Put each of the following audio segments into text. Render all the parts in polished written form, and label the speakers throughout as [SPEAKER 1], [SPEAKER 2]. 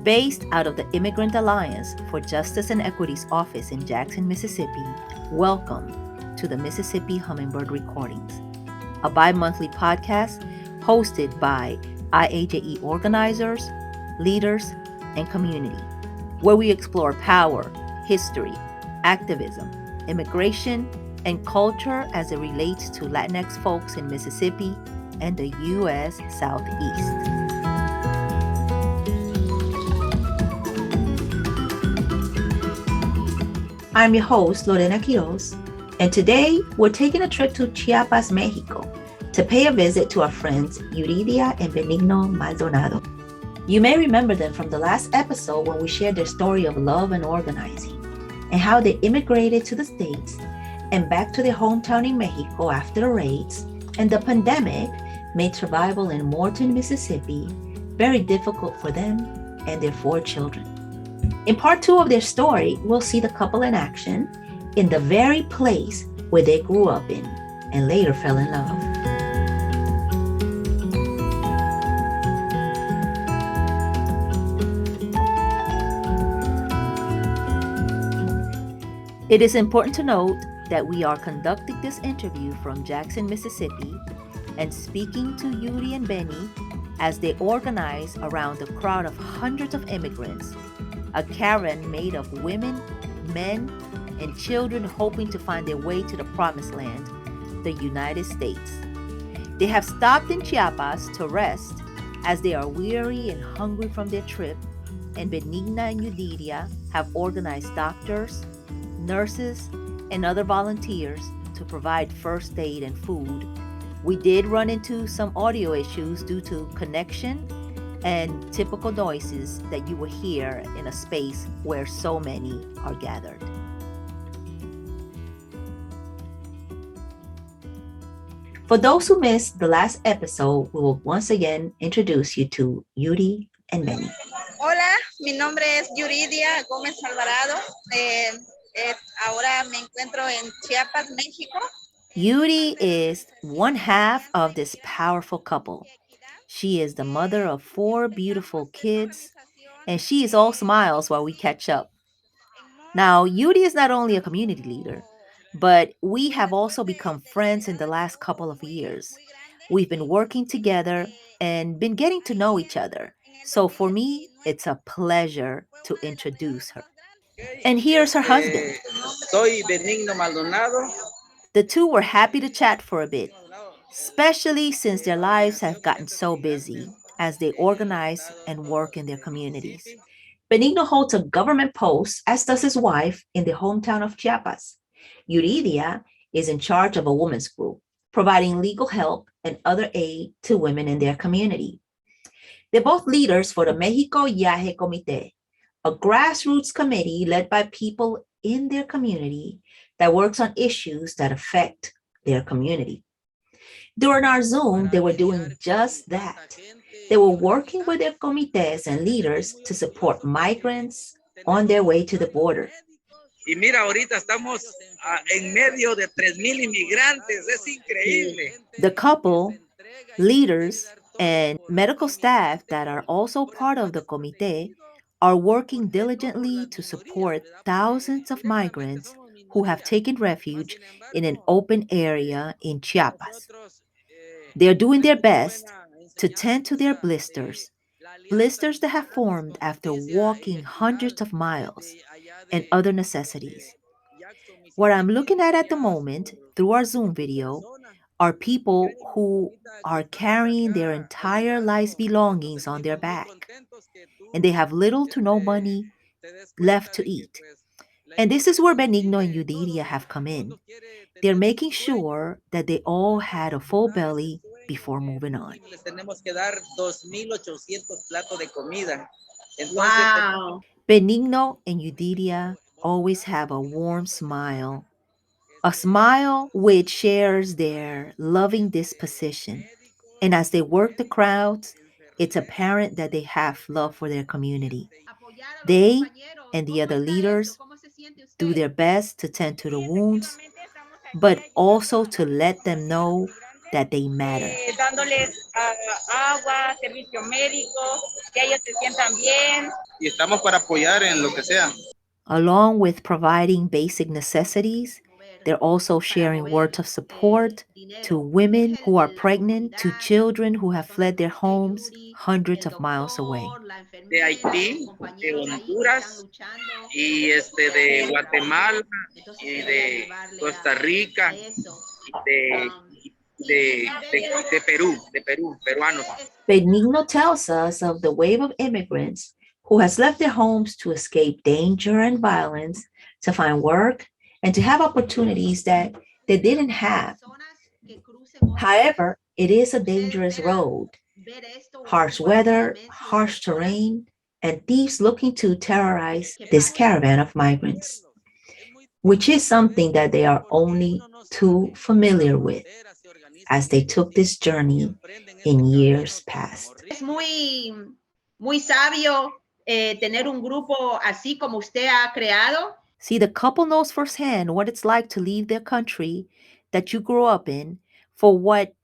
[SPEAKER 1] Based out of the Immigrant Alliance for Justice and Equity's office in Jackson, Mississippi, welcome to the Mississippi Hummingbird Recordings, a bi-monthly podcast hosted by IAJE organizers, leaders, and community, where we explore power, history, activism, immigration, and culture as it relates to Latinx folks in Mississippi and the U.S. Southeast. I'm your host, Lorena Quiroz, and today we're taking a trip to Chiapas, Mexico, to pay a visit to our friends Yuridia and Benigno Maldonado. You may remember them from the last episode when we shared their story of love and organizing, and how they immigrated to the States and back to their hometown in Mexico after the raids and the pandemic made survival in Morton, Mississippi very difficult for them and their 4 children. In part 2 of their story, we'll see the couple in action in the very place where they grew up in and later fell in love. It is important to note that we are conducting this interview from Jackson, Mississippi, and speaking to Yuri and Benny as they organize around a crowd of hundreds of immigrants, a caravan made of women, men, and children hoping to find their way to the promised land, the United States. They have stopped in Chiapas to rest as they are weary and hungry from their trip, and Benigna and Yuridia have organized doctors, nurses, and other volunteers to provide first aid and food. We did run into some audio issues due to connection and typical noises that you will hear in a space where so many are gathered. For those who missed the last episode, we will once again introduce you to Yuri and Benny.
[SPEAKER 2] Hola, mi nombre es Yuridia Gómez Alvarado. Ahora me encuentro en Chiapas, México.
[SPEAKER 1] Yuri is one half of this powerful couple. She is the mother of 4 beautiful kids, and she is all smiles while we catch up. Now, Yuri is not only a community leader, but we have also become friends in the last couple of years. We've been working together and been getting to know each other. So for me, it's a pleasure to introduce her. And here's her husband.
[SPEAKER 3] Soy Benigno Maldonado.
[SPEAKER 1] The two were happy to chat for a bit, especially since their lives have gotten so busy as they organize and work in their communities. Benigno holds a government post, as does his wife, in the hometown of Chiapas. Yuridia is in charge of a women's group, providing legal help and other aid to women in their community. They're both leaders for the Mexico Yaje Comité, a grassroots committee led by people in their community that works on issues that affect their community. During our Zoom, they were doing just that. They were working with their comités and leaders to support migrants on their way to the border.
[SPEAKER 3] Y mira, ahorita estamos en medio de 3,000 inmigrantes. Es increíble.
[SPEAKER 1] The couple, leaders, and medical staff that are also part of the comité are working diligently to support thousands of migrants who have taken refuge in an open area in Chiapas. They're doing their best to tend to their blisters that have formed after walking hundreds of miles, and other necessities. What I'm looking at the moment through our Zoom video are people who are carrying their entire life's belongings on their back, and they have little to no money left to eat. And this is where Benigno and Yuridia have come in. They're making sure that they all had a full belly before moving on.
[SPEAKER 3] Les tenemos que dar 2,800 platos de comida.
[SPEAKER 2] Wow.
[SPEAKER 1] Benigno and Yuridia always have a warm smile, a smile which shares their loving disposition. And as they work the crowds, it's apparent that they have love for their community. They and the other leaders do their best to tend to the wounds, but also to let them know that they matter.
[SPEAKER 2] Dándoles agua, servicio médico, que ellos se sientan bien.
[SPEAKER 3] Y estamos para apoyar en lo que sea.
[SPEAKER 1] Along with providing basic necessities, they're also sharing words of support to women who are pregnant, to children who have fled their homes hundreds of miles away.
[SPEAKER 3] De Haití, de Honduras y de Guatemala y de Costa Rica y de Perú, peruanos.
[SPEAKER 1] Benigno tells us of the wave of immigrants who has left their homes to escape danger and violence, to find work, and to have opportunities that they didn't have. However, it is a dangerous road. Harsh weather, harsh terrain, and thieves looking to terrorize this caravan of migrants, which is something that they are only too familiar with as they took this journey in years past.
[SPEAKER 4] Es muy sabio tener un grupo así como usted ha creado.
[SPEAKER 1] See, the couple knows firsthand what it's like to leave their country that you grew up in for what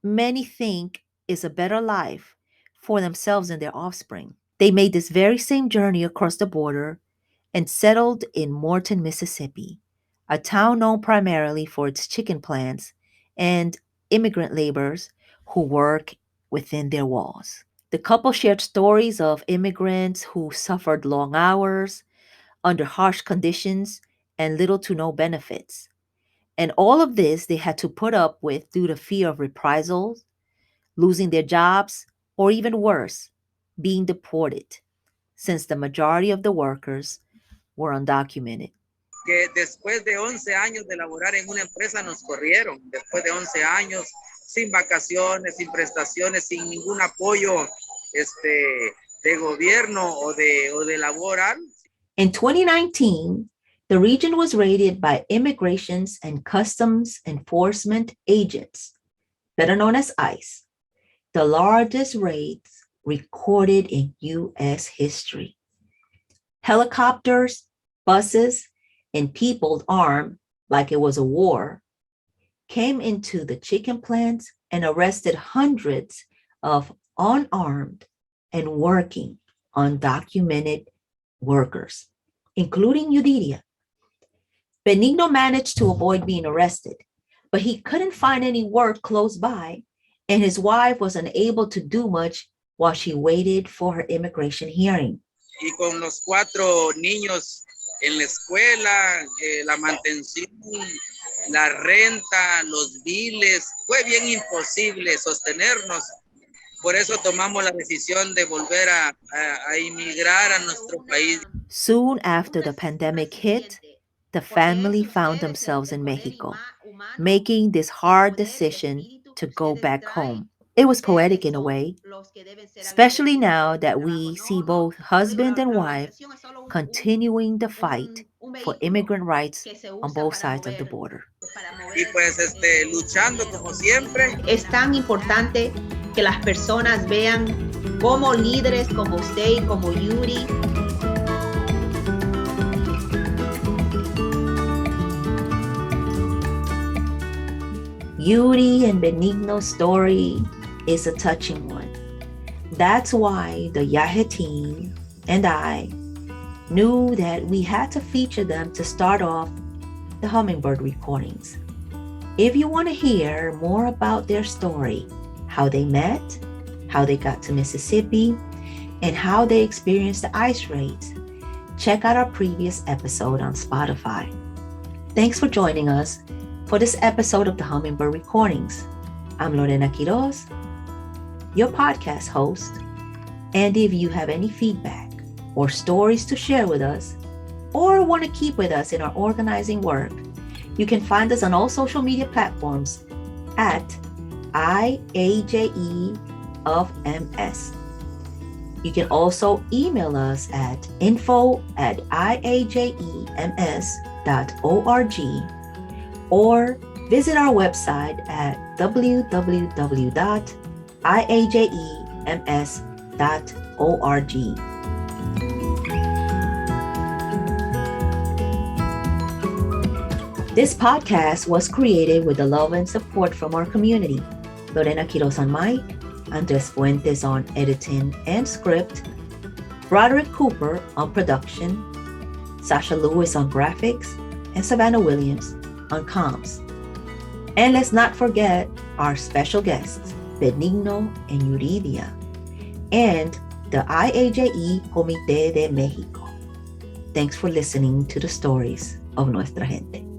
[SPEAKER 1] many think is a better life for themselves and their offspring. They made this very same journey across the border and settled in Morton, Mississippi, a town known primarily for its chicken plants and immigrant laborers who work within their walls. The couple shared stories of immigrants who suffered long hours, under harsh conditions, and little to no benefits. And all of this they had to put up with due to fear of reprisals, losing their jobs, or even worse, being deported, since the majority of the workers were undocumented.
[SPEAKER 3] Que después de 11 años de laborar en una empresa nos corrieron, después de 11 años sin vacaciones, sin prestaciones, sin ningún apoyo de gobierno o de laboral.
[SPEAKER 1] In 2019, the region was raided by Immigrations and Customs Enforcement agents, better known as ICE, the largest raids recorded in U.S. history. Helicopters, buses, and people armed like it was a war came into the chicken plants and arrested hundreds of unarmed and working undocumented workers, including Yuridia. Benigno managed to avoid being arrested, but he couldn't find any work close by, and his wife was unable to do much while she waited for her immigration hearing.
[SPEAKER 3] Y con los 4 niños en la escuela, la mantención, la renta, los biles, fue bien imposible sostenernos. Por eso tomamos la decisión de volver a emigrar a nuestro país.
[SPEAKER 1] Soon after the pandemic hit, the family found themselves in Mexico, making this hard decision to go back home. It was poetic in a way, especially now that we see both husband and wife continuing the fight for immigrant rights on both sides of the border.
[SPEAKER 3] Y pues luchando como siempre.
[SPEAKER 4] Es tan importante que las personas vean cómo líderes como usted y como Yuri
[SPEAKER 1] Yuri and Benigno's story is a touching one. That's why the Yahe team and I knew that we had to feature them to start off the Hummingbird recordings. If you want to hear more about their story, how they met, how they got to Mississippi, and how they experienced the ice raids, check out our previous episode on Spotify. Thanks for joining us for this episode of the Hummingbird Recordings. I'm Lorena Quiroz, your podcast host. And if you have any feedback or stories to share with us, or want to keep with us in our organizing work, you can find us on all social media platforms at IAJE of MS. You can also email us at info@iajems.org or visit our website at www.iajems.org. This podcast was created with the love and support from our community. Lorena Quiroz on mic, Andres Fuentes on editing and script, Broderick Cooper on production, Sasha Lewis on graphics, and Savannah Williams on comms. And let's not forget our special guests, Benigno and Yuridia, and the IAJE Comité de México. Thanks for listening to the stories of Nuestra Gente.